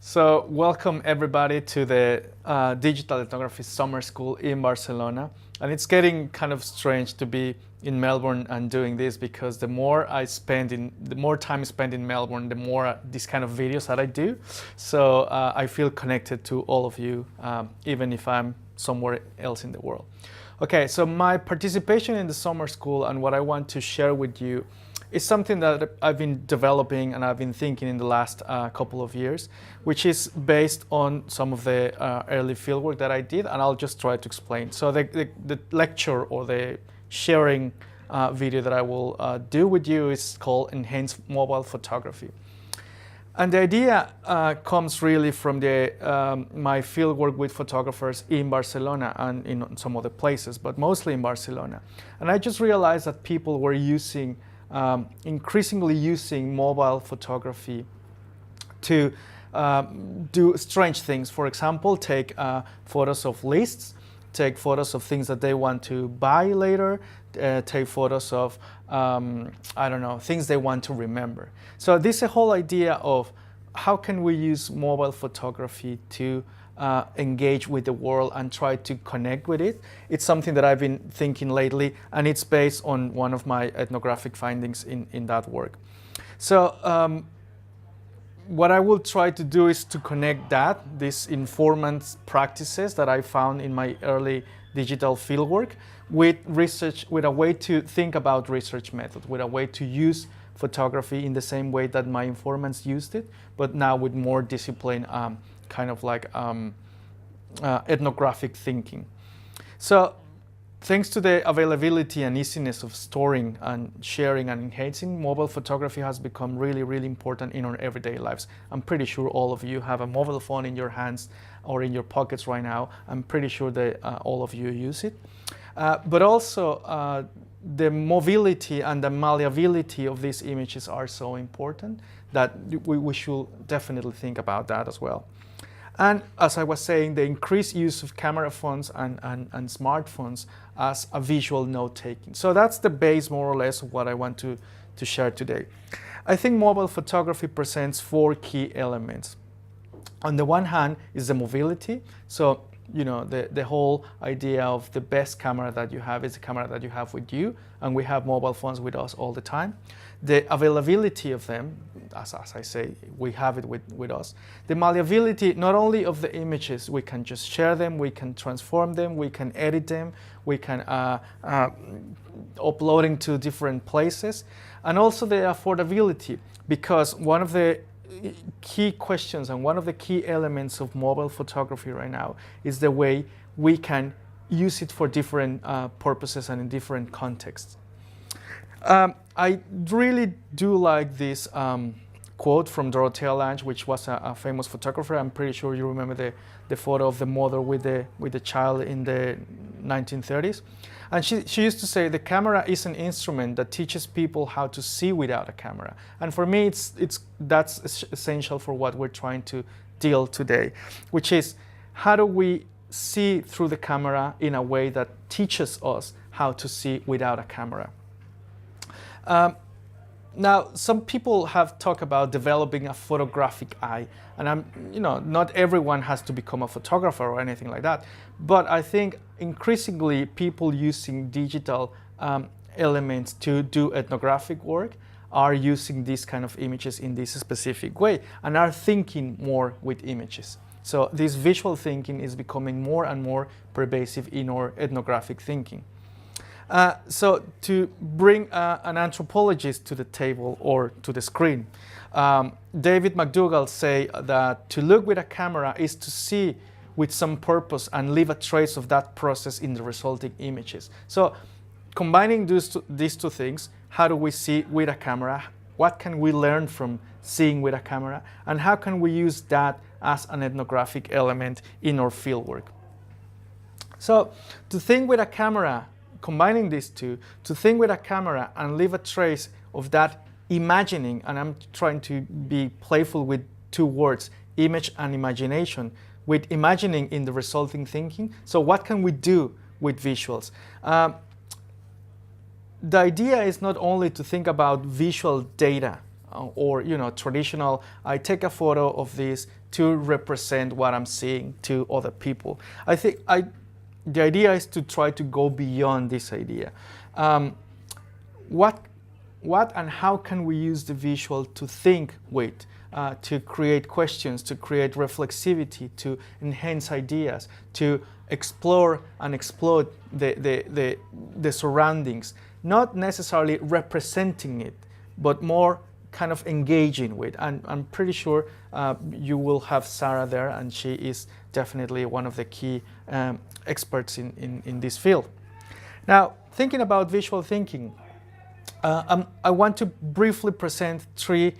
So welcome everybody to the Digital Ethnography Summer School in Barcelona. And it's getting kind of strange to be in Melbourne and doing this because the more time spent in Melbourne, the more these kind of videos that I do. So I feel connected to all of you, even if I'm somewhere else in the world. Okay, so my participation in the summer school and what I want to share with you is something that I've been developing and I've been thinking in the last couple of years, which is based on some of the early fieldwork that I did, and I'll just try to explain. So the lecture or the sharing video that I will do with you is called Enhanced Mobile Photography. And the idea comes really from my fieldwork with photographers in Barcelona and in some other places, but mostly in Barcelona. And I just realized that people were increasingly using mobile photography to do strange things. For example, take photos of lists, take photos of things that they want to buy later, take photos of, I don't know, things they want to remember. So this is a whole idea of how can we use mobile photography to engage with the world and try to connect with it. It's something that I've been thinking lately, and it's based on one of my ethnographic findings in that work. So what I will try to do is to connect these informant practices that I found in my early digital fieldwork with research, with a way to think about research method, with a way to use photography in the same way that my informants used it, but now with more discipline, kind of like ethnographic thinking. So thanks to the availability and easiness of storing and sharing and enhancing, mobile photography has become really, really important in our everyday lives. I'm pretty sure all of you have a mobile phone in your hands or in your pockets right now. I'm pretty sure that all of you use it. But also the mobility and the malleability of these images are so important that we should definitely think about that as well. And as I was saying, the increased use of camera phones and smartphones as a visual note-taking. So that's the base, more or less, of what I want to share today. I think mobile photography presents four key elements. On the one hand is the mobility. So, you know, the whole idea of the best camera that you have is the camera that you have with you, and we have mobile phones with us all the time. The availability of them, as I say, we have it with us. The malleability, not only of the images, we can just share them, we can transform them, we can edit them, we can upload them to different places, and also the affordability, because one of the key questions and one of the key elements of mobile photography right now is the way we can use it for different purposes and in different contexts. I really do like this quote from Dorothea Lange, which was a famous photographer. I'm pretty sure you remember the photo of the mother with the child in the 1930s. And she used to say, the camera is an instrument that teaches people how to see without a camera. And for me, that's essential for what we're trying to deal today, which is how do we see through the camera in a way that teaches us how to see without a camera. Now, some people have talked about developing a photographic eye, and not everyone has to become a photographer or anything like that, but I think increasingly people using digital elements to do ethnographic work are using these kind of images in this specific way and are thinking more with images. So this visual thinking is becoming more and more pervasive in our ethnographic thinking. So to bring an anthropologist to the table or to the screen, David McDougall say that to look with a camera is to see with some purpose and leave a trace of that process in the resulting images. So combining these two things, how do we see with a camera? What can we learn from seeing with a camera? And how can we use that as an ethnographic element in our fieldwork? So to think with a camera, combining these two, to think with a camera and leave a trace of that imagining, and I'm trying to be playful with two words, image and imagination, with imagining in the resulting thinking. So what can we do with visuals? The idea is not only to think about visual data or traditional. I take a photo of this to represent what I'm seeing to other people. I think the idea is to try to go beyond this idea. What and how can we use the visual to think with, to create questions, to create reflexivity, to enhance ideas, to explore and explode the surroundings, not necessarily representing it, but more kind of engaging with. And I'm pretty sure you will have Sarah there, and she is definitely one of the key experts in this field. Now, thinking about visual thinking, I want to briefly present 3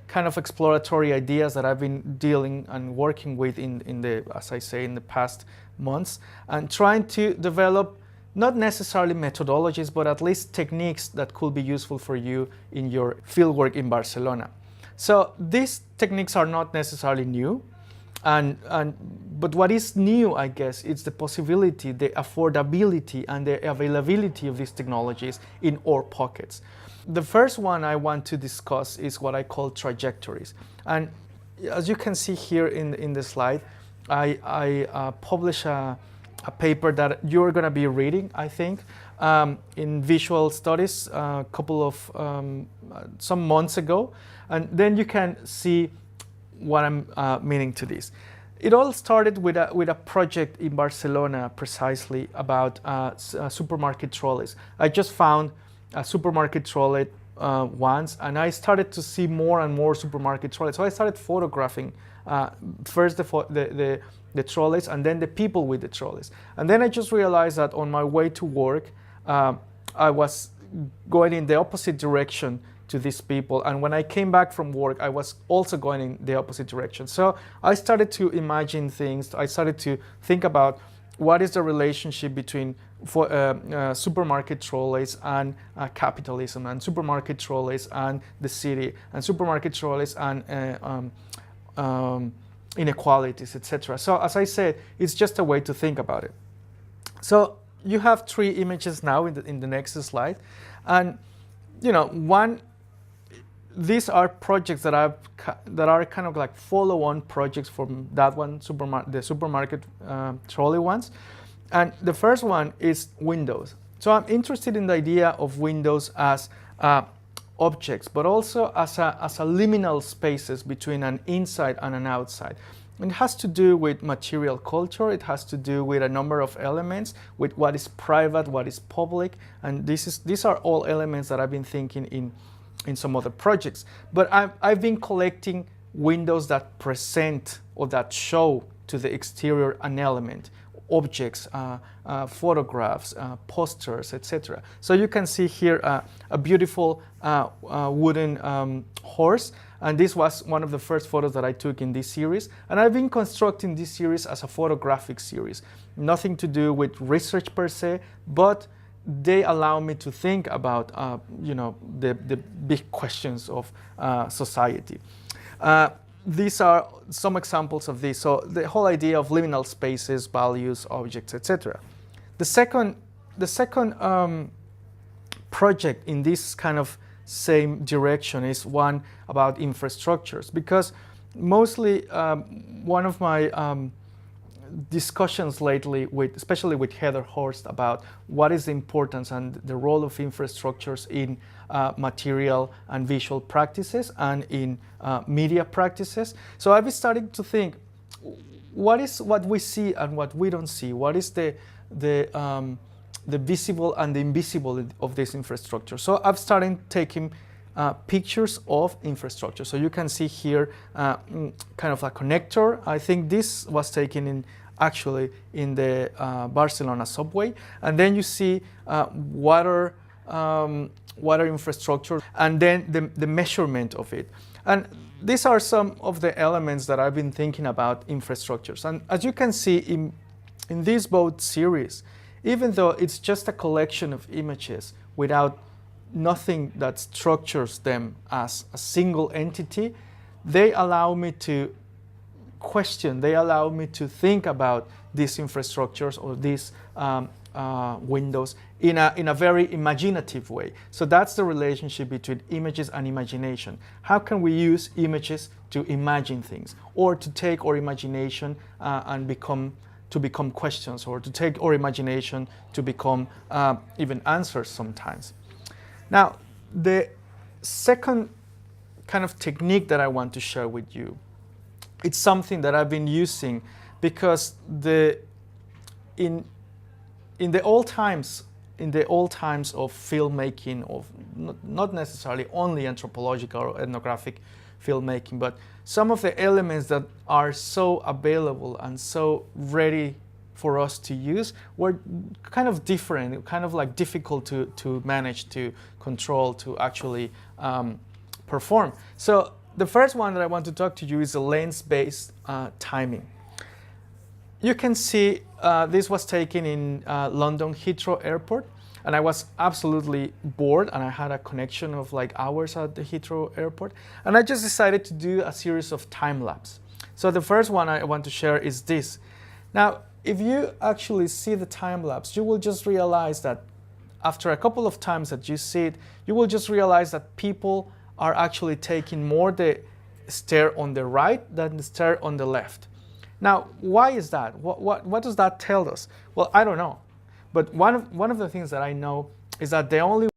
kind of exploratory ideas that I've been dealing and working with in the, as I say, in the past months, and trying to develop not necessarily methodologies, but at least techniques that could be useful for you in your fieldwork in Barcelona. So these techniques are not necessarily new, but what is new, I guess, is the possibility, the affordability, and the availability of these technologies in our pockets. The first one I want to discuss is what I call trajectories. And as you can see here in the slide, I publish a paper that you're going to be reading, I think, in visual studies a couple of some months ago, and then you can see what I'm meaning to this. It all started with a project in Barcelona, precisely about supermarket trolleys. I just found a supermarket trolley once, and I started to see more and more supermarket trolleys. So I started photographing first the trolleys, and then the people with the trolleys. And then I just realized that on my way to work, I was going in the opposite direction to these people. And when I came back from work, I was also going in the opposite direction. So I started to imagine things. I started to think about what is the relationship between supermarket trolleys and capitalism, and supermarket trolleys and the city, and supermarket trolleys and inequalities, etc. So as I said, it's just a way to think about it. So you have 3 images now in the next slide, and these are projects that are kind of like follow-on projects from that one, the supermarket trolley ones. And the first one is windows. So I'm interested in the idea of windows as objects, but also as a liminal spaces between an inside and an outside. It has to do with material culture. It has to do with a number of elements, with what is private, what is public, and these are all elements that I've been thinking in some other projects. But I've been collecting windows that present or that show to the exterior an element, objects, photographs, posters, etc. So you can see here a beautiful wooden horse, and this was one of the first photos that I took in this series. And I've been constructing this series as a photographic series, nothing to do with research per se, but they allow me to think about the big questions of society. These are some examples of this. So the whole idea of liminal spaces, values, objects, etc. The second project in this kind of same direction is one about infrastructures, because mostly one of my discussions lately, especially with Heather Horst, about what is the importance and the role of infrastructures in material and visual practices and in media practices. So I've been starting to think, what is what we see and what we don't see? What is the visible and the invisible of this infrastructure? So I've started taking pictures of infrastructure. So you can see here kind of a connector. I think this was taken actually in the Barcelona subway. And then you see water infrastructure, and then the measurement of it. And these are some of the elements that I've been thinking about infrastructures. And as you can see in this both series, even though it's just a collection of images without nothing that structures them as a single entity, they allow me to question, they allow me to think about these infrastructures or these windows in a very imaginative way. So that's the relationship between images and imagination. How can we use images to imagine things, or to take our imagination and become questions, or to take our imagination to become even answers sometimes. Now, the second kind of technique that I want to share with you, it's something that I've been using because in the old times of filmmaking, of not necessarily only anthropological or ethnographic filmmaking, but some of the elements that are so available and so ready for us to use were kind of different, kind of like difficult to manage, to control, to actually perform. So the first one that I want to talk to you is a lens-based timing. You can see this was taken in London Heathrow Airport, and I was absolutely bored, and I had a connection of like hours at the Heathrow Airport, and I just decided to do a series of time lapse. So the first one I want to share is this. Now, if you actually see the time lapse, you will just realize that after a couple of times that you see it, you will just realize that people are actually taking more the stair on the right than the stair on the left. Now, why is that? What does that tell us? Well, I don't know. But one of the things that I know is that the only